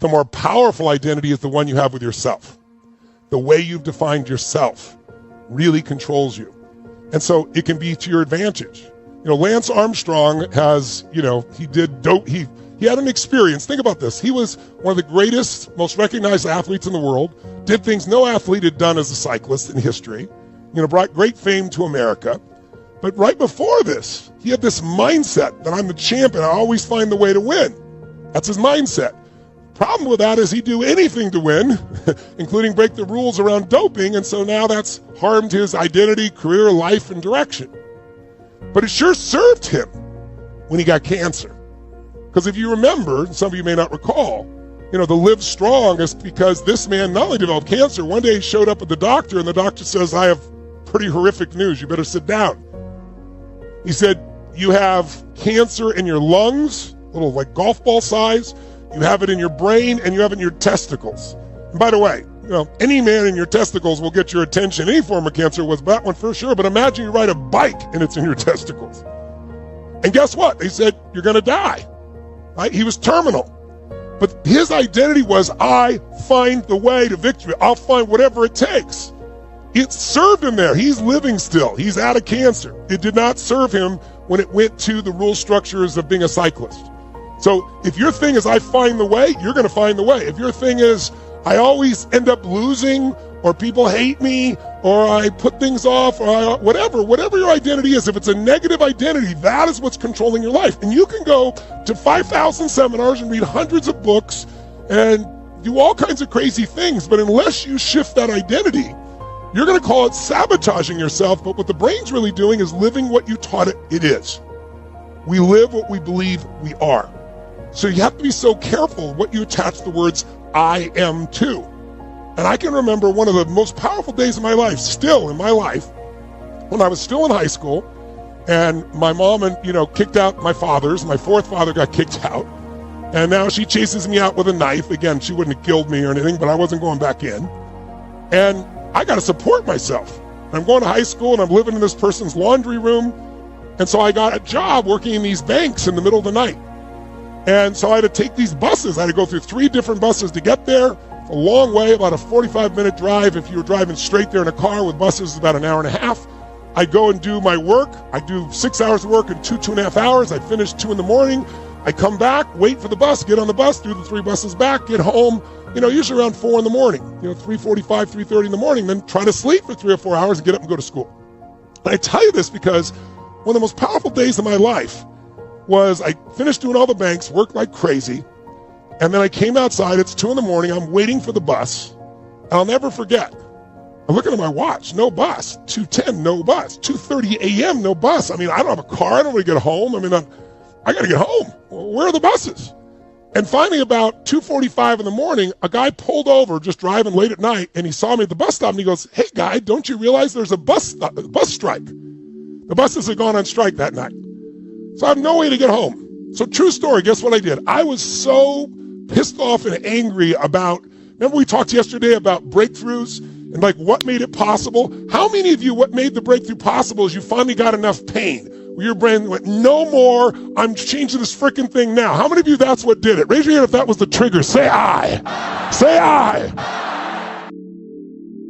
the more powerful identity is the one you have with yourself. The way you've defined yourself really controls you. And so it can be to your advantage. Lance Armstrong has, he had an experience. Think about this. He was one of the greatest, most recognized athletes in the world, did things no athlete had done as a cyclist in history, brought great fame to America. But right before this, he had this mindset that I'm the champion. I always find the way to win. That's his mindset. Problem with that is he'd do anything to win, including break the rules around doping. And so now that's harmed his identity, career, life, and direction. But it sure served him when he got cancer. Because if you remember, some of you may not recall, the live strong is because this man not only developed cancer, one day he showed up at the doctor and the doctor says, I have pretty horrific news. You better sit down. He said, you have cancer in your lungs, little like golf ball size. You have it in your brain and you have it in your testicles. And by the way, any man in your testicles will get your attention. Any form of cancer was that one for sure. But imagine you ride a bike and it's in your testicles. And guess what? They said, you're going to die. Right? He was terminal. But his identity was, I find the way to victory. I'll find whatever it takes. It served him there. He's living still. He's out of cancer. It did not serve him when it went to the rule structures of being a cyclist. So if your thing is I find the way, you're going to find the way. If your thing is I always end up losing, or people hate me, or I put things off, or whatever your identity is, if it's a negative identity, that is what's controlling your life. And you can go to 5,000 seminars and read hundreds of books and do all kinds of crazy things, but unless you shift that identity, you're going to call it sabotaging yourself. But what the brain's really doing is living what you taught it is. We live what we believe we are. So you have to be so careful what you attach the words I am to. And I can remember one of the most powerful days of my life, still in my life, when I was still in high school, and my mom kicked out my father's. My fourth father got kicked out. And now she chases me out with a knife. Again, she wouldn't have killed me or anything, but I wasn't going back in. And I got to support myself. I'm going to high school and I'm living in this person's laundry room. And so I got a job working in these banks in the middle of the night. And so I had to take these buses. I had to go through 3 different buses to get there. It's a long way, about a 45-minute drive. If you were driving straight there in a car with buses, it's about an hour and a half. I'd go and do my work. I'd do 6 hours of work in 2.5 hours. I'd finish 2 in the morning. I'd come back, wait for the bus, get on the bus, do the 3 buses back, get home, usually around 4 in the morning, 3:45, 3:30 in the morning, then try to sleep for 3 or 4 hours and get up and go to school. And I tell you this because one of the most powerful days of my life was I finished doing all the banks, worked like crazy, and then I came outside. It's 2 in the morning. I'm waiting for the bus. And I'll never forget. I'm looking at my watch. No bus. 2:10, no bus. 2:30 a.m., no bus. I don't have a car. I don't want to get home. I got to get home. Where are the buses? And finally, about 2:45 in the morning, a guy pulled over just driving late at night, and he saw me at the bus stop, and he goes, hey, guy, don't you realize there's a bus strike? The buses had gone on strike that night. So I have no way to get home. So true story, guess what I did? I was so pissed off and angry about, remember we talked yesterday about breakthroughs and what made it possible? How many of you, what made the breakthrough possible is you finally got enough pain where your brain went, no more, I'm changing this freaking thing now. How many of you that's what did it? Raise your hand if that was the trigger. Say I. Say I.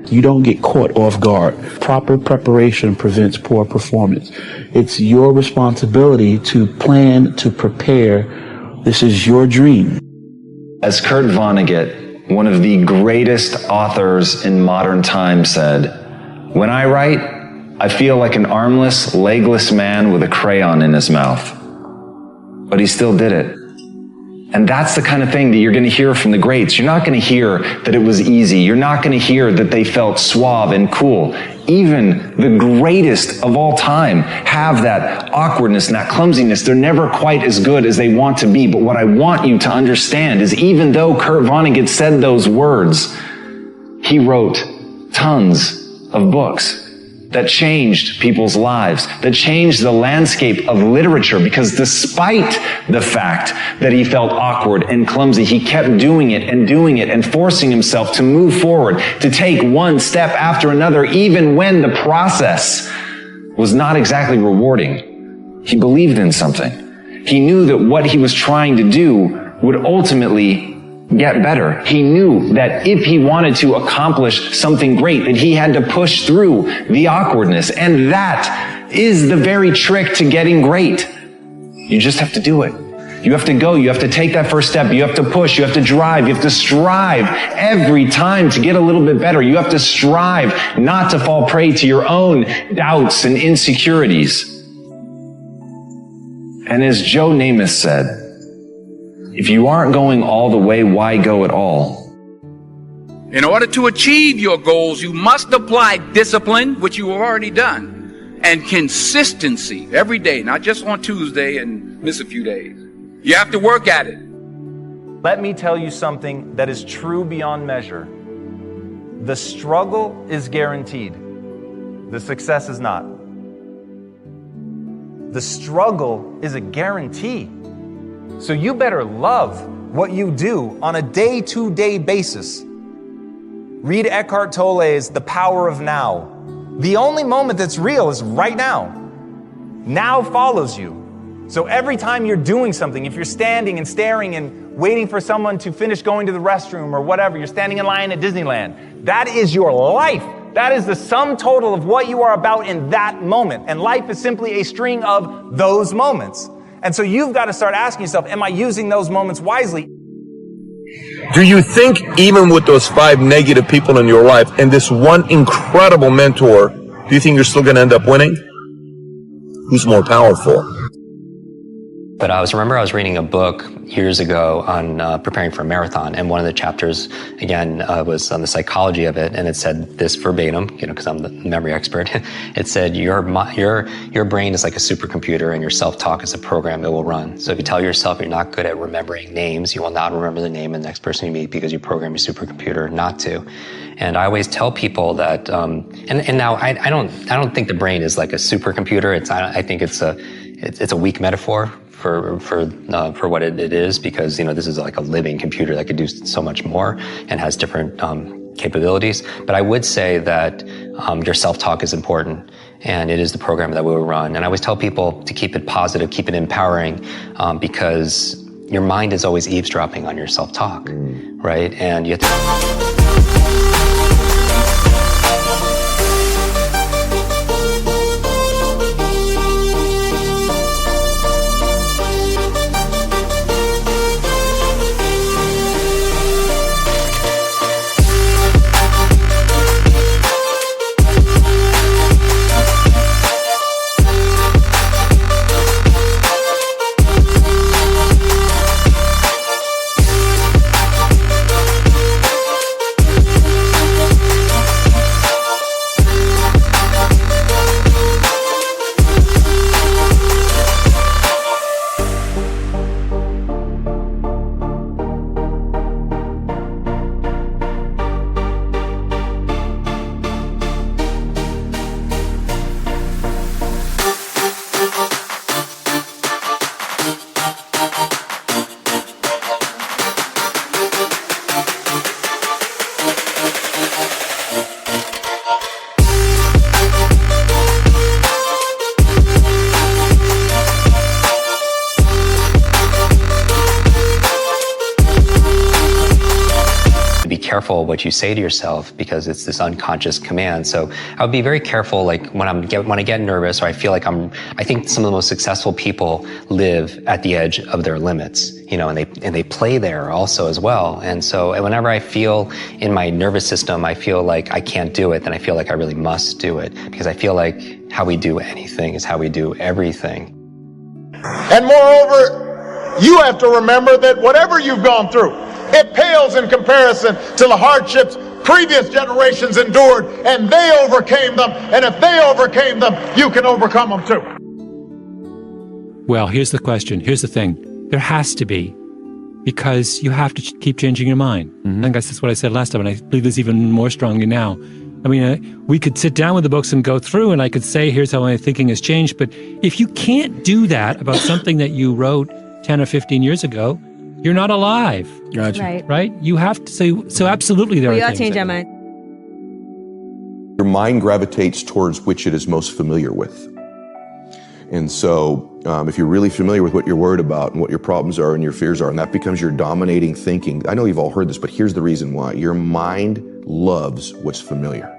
You don't get caught off guard. Proper preparation prevents poor performance. It's your responsibility to plan, to prepare. This is your dream. As Kurt Vonnegut, one of the greatest authors in modern times, said, when I write, I feel like an armless, legless man with a crayon in his mouth. But he still did it. And that's the kind of thing that you're going to hear from the greats. You're not going to hear that it was easy. You're not going to hear that they felt suave and cool. Even the greatest of all time have that awkwardness and that clumsiness. They're never quite as good as they want to be. But what I want you to understand is even though Kurt Vonnegut said those words, he wrote tons of books that changed people's lives, that changed the landscape of literature, because despite the fact that he felt awkward and clumsy, he kept doing it and forcing himself to move forward, to take one step after another, even when the process was not exactly rewarding. He believed in something. He knew that what he was trying to do would ultimately get better. He knew that if he wanted to accomplish something great, that he had to push through the awkwardness. And that is the very trick to getting great. You just have to do it. You have to go. You have to take that first step. You have to push. You have to drive. You have to strive every time to get a little bit better. You have to strive not to fall prey to your own doubts and insecurities. And as Joe Namath said, if you aren't going all the way, why go at all? In order to achieve your goals, you must apply discipline, which you have already done, and consistency every day, not just on Tuesday and miss a few days. You have to work at it. Let me tell you something that is true beyond measure. The struggle is guaranteed. The success is not. The struggle is a guarantee. So you better love what you do on a day-to-day basis. Read Eckhart Tolle's The Power of Now. The only moment that's real is right now. Now follows you. So every time you're doing something, if you're standing and staring and waiting for someone to finish going to the restroom or whatever, you're standing in line at Disneyland, that is your life. That is the sum total of what you are about in that moment. And life is simply a string of those moments. And so you've got to start asking yourself, am I using those moments wisely? Do you think even with those 5 negative people in your life and this one incredible mentor, do you think you're still going to end up winning? Who's more powerful? But I remember I was reading a book years ago on preparing for a marathon, and one of the chapters, again, was on the psychology of it, and it said this verbatim, because I'm the memory expert. It said, your brain is like a supercomputer, and your self-talk is a program it will run. So if you tell yourself you're not good at remembering names, you will not remember the name of the next person you meet because you program your supercomputer not to. And I always tell people that, and now I don't think the brain is like a supercomputer. I think it's a weak metaphor for what it is, because this is like a living computer that could do so much more and has different capabilities. But I would say that your self-talk is important, and it is the program that we will run. And I always tell people to keep it positive, keep it empowering, because your mind is always eavesdropping on your self-talk, right? And you have to... Careful what you say to yourself, because it's this unconscious command. So I would be very careful, like when I get nervous, or I feel like I think some of the most successful people live at the edge of their limits, and they play there also as well. And so whenever I feel in my nervous system, I feel like I can't do it, then I feel like I really must do it, because I feel like how we do anything is how we do everything. And moreover, you have to remember that whatever you've gone through, it pales in comparison to the hardships previous generations endured, and they overcame them. And if they overcame them, you can overcome them too. Well, here's the question. Here's the thing. There has to be, because you have to keep changing your mind. I think that's what I said last time, and I believe this even more strongly now. I mean, we could sit down with the books and go through, and I could say, here's how my thinking has changed. But if you can't do that about something that you wrote 10 or 15 years ago, you're not alive. Gotcha. Right? You have to say, so absolutely there are things. We all change our mind. Your mind gravitates towards which it is most familiar with. And so if you're really familiar with what you're worried about and what your problems are and your fears are, and that becomes your dominating thinking, I know you've all heard this, but here's the reason why. Your mind loves what's familiar.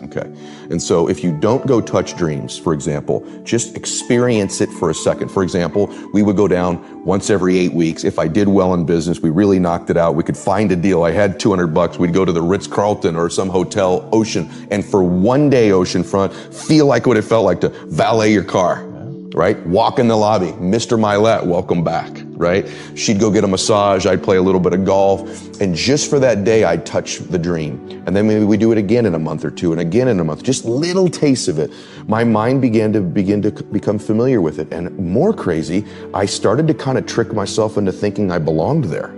Okay. And so if you don't go touch dreams, for example, just experience it for a second. For example, we would go down once every 8 weeks. If I did well in business, we really knocked it out. We could find a deal. I had $200. We'd go to the Ritz-Carlton or some hotel, Ocean, and for one day oceanfront, feel like what it felt like to valet your car. Right? Walk in the lobby. Mr. Milet, welcome back. Right? She'd go get a massage. I'd play a little bit of golf. And just for that day, I'd touch the dream. And then maybe we do it again in a month or two and again in a month. Just little tastes of it. My mind began to become familiar with it. And more crazy, I started to kind of trick myself into thinking I belonged there.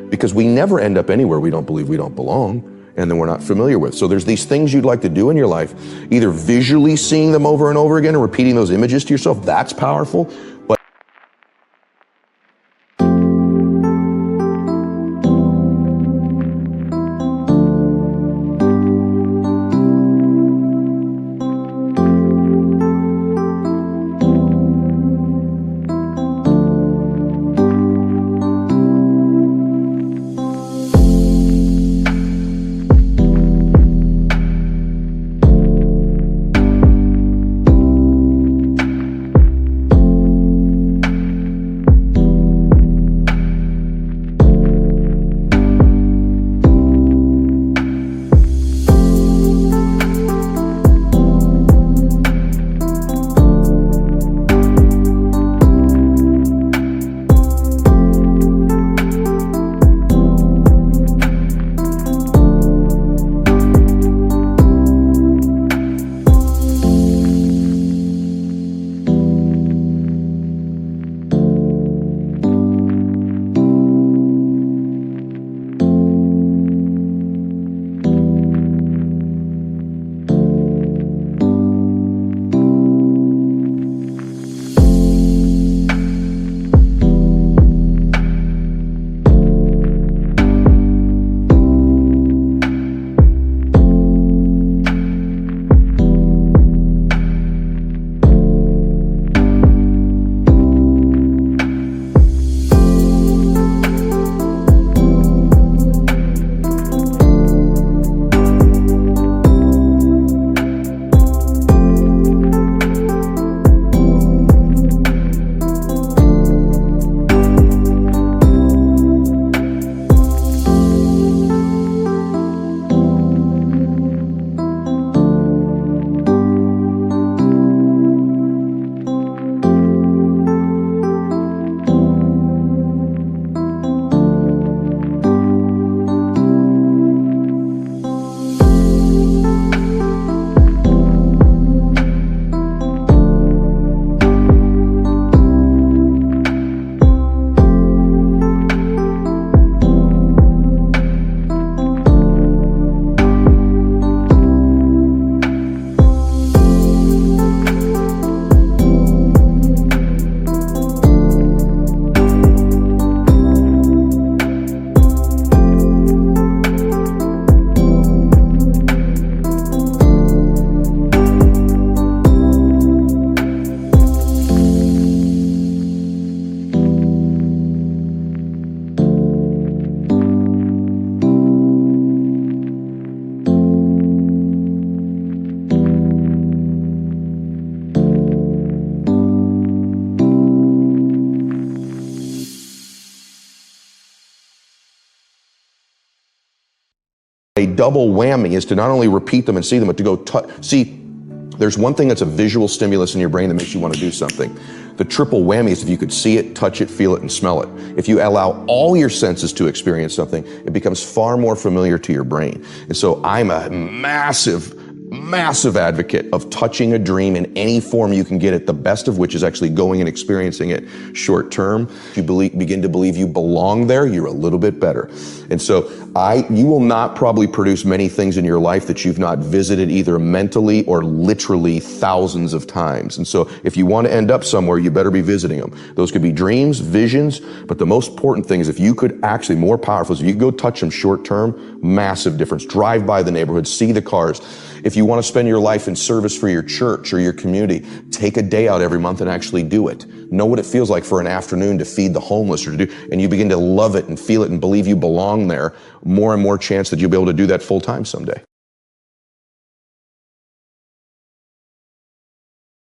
Because we never end up anywhere we don't believe we don't belong. And then we're not familiar with. So there's these things you'd like to do in your life, either visually seeing them over and over again and repeating those images to yourself. That's powerful. But a double whammy is to not only repeat them and see them, but to go see. There's one thing that's a visual stimulus in your brain that makes you want to do something. The triple whammy is if you could see it, touch it, feel it, and smell it. If you allow all your senses to experience something, it becomes far more familiar to your brain. And so I'm a massive advocate of touching a dream in any form you can get it, the best of which is actually going and experiencing it short term. If you begin to believe you belong there, you're a little bit better. And so you will not probably produce many things in your life that you've not visited either mentally or literally thousands of times. And so if you want to end up somewhere, you better be visiting them. Those could be dreams, visions, but the most important thing is if you could actually, more powerful, is if you could go touch them short term, massive difference. Drive by the neighborhood, see the cars. If you want to spend your life in service for your church or your community, take a day out every month and actually do it. Know what it feels like for an afternoon to feed the homeless or to do, and you begin to love it and feel it and believe you belong there, more and more chance that you'll be able to do that full time someday.